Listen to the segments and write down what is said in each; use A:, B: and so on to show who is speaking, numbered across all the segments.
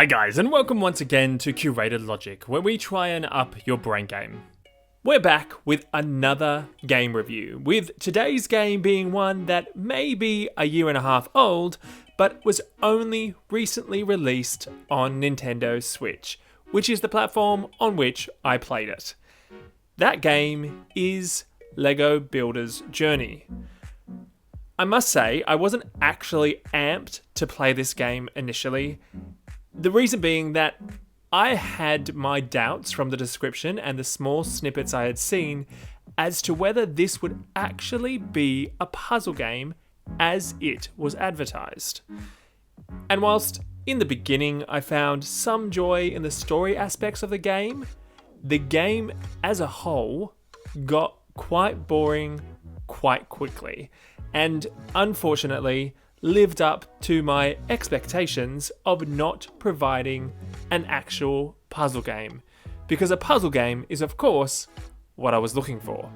A: Hi guys, and welcome once again to Curated Logic, where we try and up your brain game. We're back with another game review, with today's game being one that may be a year and a half old, but was only recently released on Nintendo Switch, which is the platform on which I played it. That game is LEGO Builder's Journey. I must say, I wasn't actually amped to play this game initially. The reason being that I had my doubts from the description and the small snippets I had seen as to whether this would actually be a puzzle game as it was advertised. And whilst in the beginning I found some joy in the story aspects of the game as a whole got quite boring quite quickly, and unfortunately lived up to my expectations of not providing an actual puzzle game, because a puzzle game is of course what I was looking for.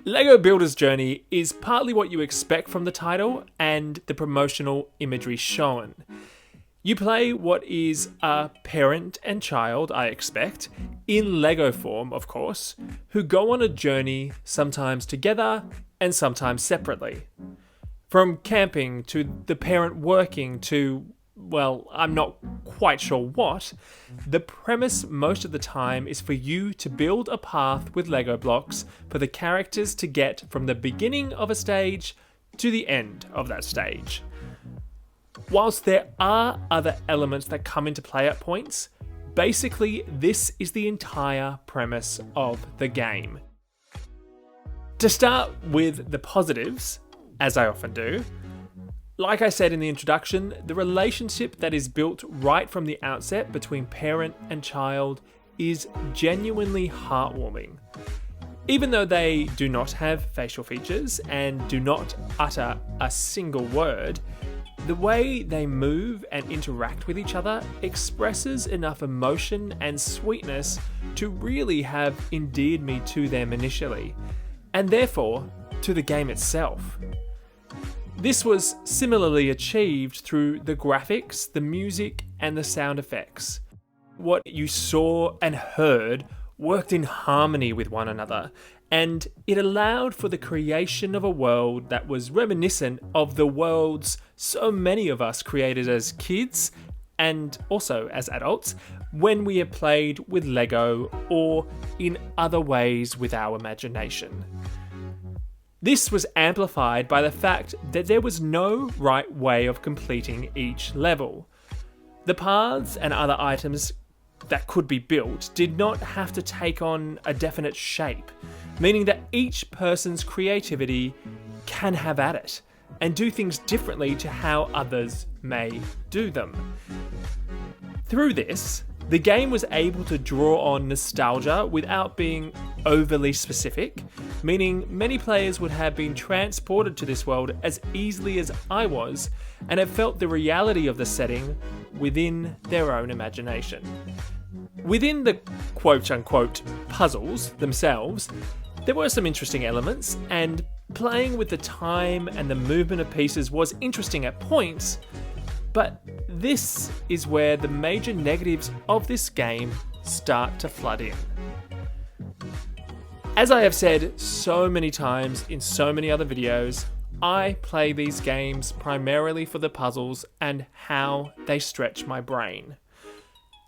A: LEGO Builder's Journey is partly what you expect from the title and the promotional imagery shown. You play what is a parent and child, I expect, in LEGO form, of course, who go on a journey sometimes together and sometimes separately. From camping to the parent working to, well, I'm not quite sure what, the premise most of the time is for you to build a path with LEGO blocks for the characters to get from the beginning of a stage to the end of that stage. Whilst there are other elements that come into play at points, basically this is the entire premise of the game. To start with the positives, as I often do, like I said in the introduction, the relationship that is built right from the outset between parent and child is genuinely heartwarming. Even though they do not have facial features and do not utter a single word, the way they move and interact with each other expresses enough emotion and sweetness to really have endeared me to them initially, and therefore to the game itself. This was similarly achieved through the graphics, the music, and the sound effects. What you saw and heard worked in harmony with one another, and it allowed for the creation of a world that was reminiscent of the worlds so many of us created as kids and also as adults when we have played with LEGO or in other ways with our imagination. This was amplified by the fact that there was no right way of completing each level. The paths and other items that could be built did not have to take on a definite shape, meaning that each person's creativity can have at it and do things differently to how others may do them. Through this, the game was able to draw on nostalgia without being overly specific, meaning many players would have been transported to this world as easily as I was and have felt the reality of the setting within their own imagination. Within the quote-unquote puzzles themselves, there were some interesting elements, and playing with the time and the movement of pieces was interesting at points, but this is where the major negatives of this game start to flood in. As I have said so many times in so many other videos, I play these games primarily for the puzzles and how they stretch my brain.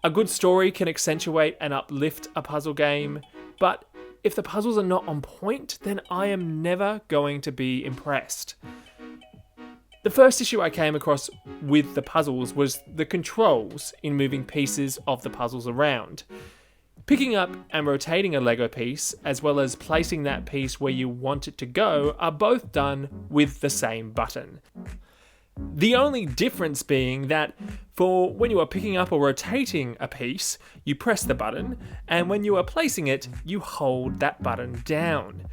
A: A good story can accentuate and uplift a puzzle game, but if the puzzles are not on point, then I am never going to be impressed. The first issue I came across with the puzzles was the controls in moving pieces of the puzzles around. Picking up and rotating a LEGO piece, as well as placing that piece where you want it to go, are both done with the same button. The only difference being that for when you are picking up or rotating a piece, you press the button, and when you are placing it, you hold that button down.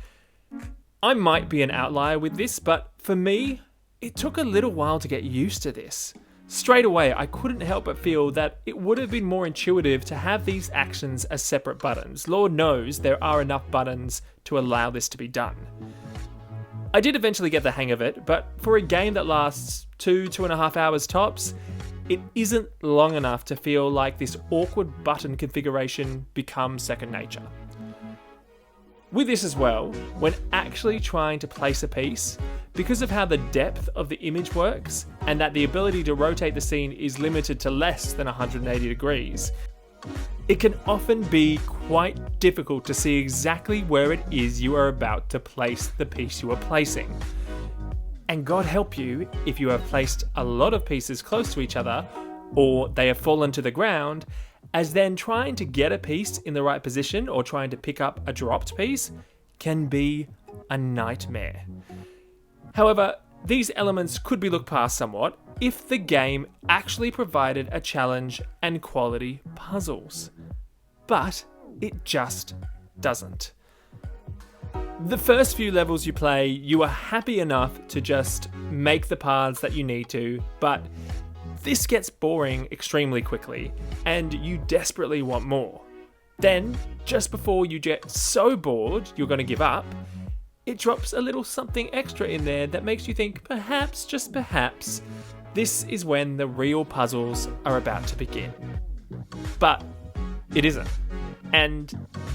A: I might be an outlier with this, but for me, it took a little while to get used to this. Straight away, I couldn't help but feel that it would have been more intuitive to have these actions as separate buttons. Lord knows there are enough buttons to allow this to be done. I did eventually get the hang of it, but for a game that lasts 2.5 hours tops, it isn't long enough to feel like this awkward button configuration becomes second nature. With this as well, when actually trying to place a piece, because of how the depth of the image works, and that the ability to rotate the scene is limited to less than 180 degrees, it can often be quite difficult to see exactly where it is you are about to place the piece you are placing. And God help you if you have placed a lot of pieces close to each other, or they have fallen to the ground, as then trying to get a piece in the right position or trying to pick up a dropped piece can be a nightmare. However, these elements could be looked past somewhat if the game actually provided a challenge and quality puzzles. But it just doesn't. The first few levels you play, you are happy enough to just make the paths that you need to, but this gets boring extremely quickly, and you desperately want more. Then, just before you get so bored you're going to give up, it drops a little something extra in there that makes you think perhaps, just perhaps, this is when the real puzzles are about to begin. But it isn't, and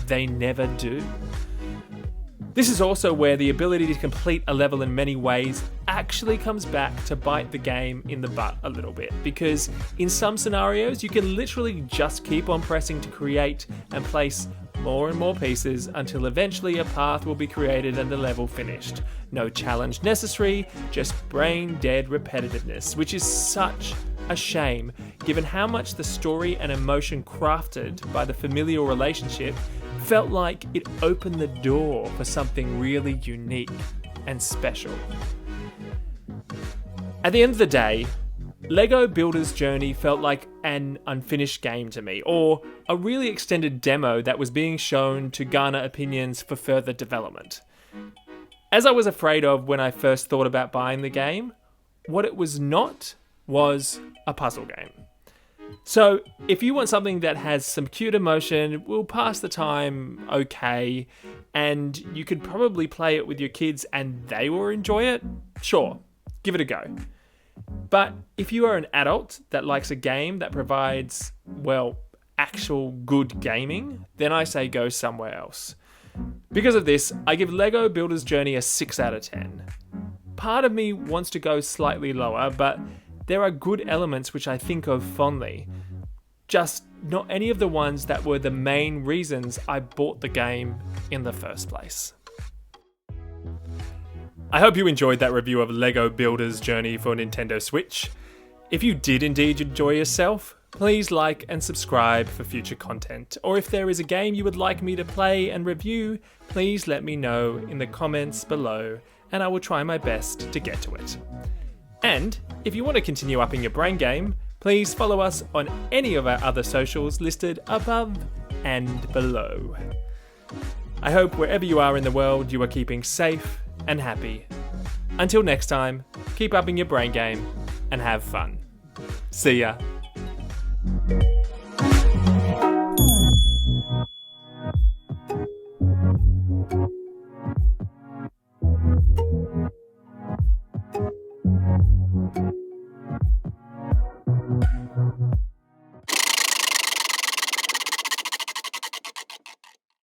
A: they never do. This is also where the ability to complete a level in many ways actually comes back to bite the game in the butt a little bit, because in some scenarios you can literally just keep on pressing to create and place more and more pieces until eventually a path will be created and the level finished. No challenge necessary, just brain dead repetitiveness, which is such a shame given how much the story and emotion crafted by the familial relationship felt like it opened the door for something really unique and special. At the end of the day, LEGO Builder's Journey felt like an unfinished game to me, or a really extended demo that was being shown to garner opinions for further development. As I was afraid of when I first thought about buying the game, what it was not was a puzzle game. So, if you want something that has some cute emotion, will pass the time okay, and you could probably play it with your kids and they will enjoy it, sure, give it a go. But if you are an adult that likes a game that provides, well, actual good gaming, then I say go somewhere else. Because of this, I give LEGO Builder's Journey a 6 out of 10. Part of me wants to go slightly lower, but there are good elements which I think of fondly. Just not any of the ones that were the main reasons I bought the game in the first place. I hope you enjoyed that review of LEGO Builder's Journey for Nintendo Switch. If you did indeed enjoy yourself, please like and subscribe for future content. Or if there is a game you would like me to play and review, please let me know in the comments below and I will try my best to get to it. And if you want to continue upping your brain game, please follow us on any of our other socials listed above and below. I hope wherever you are in the world you are keeping safe and happy. Until next time, keep upping your brain game and have fun. See ya.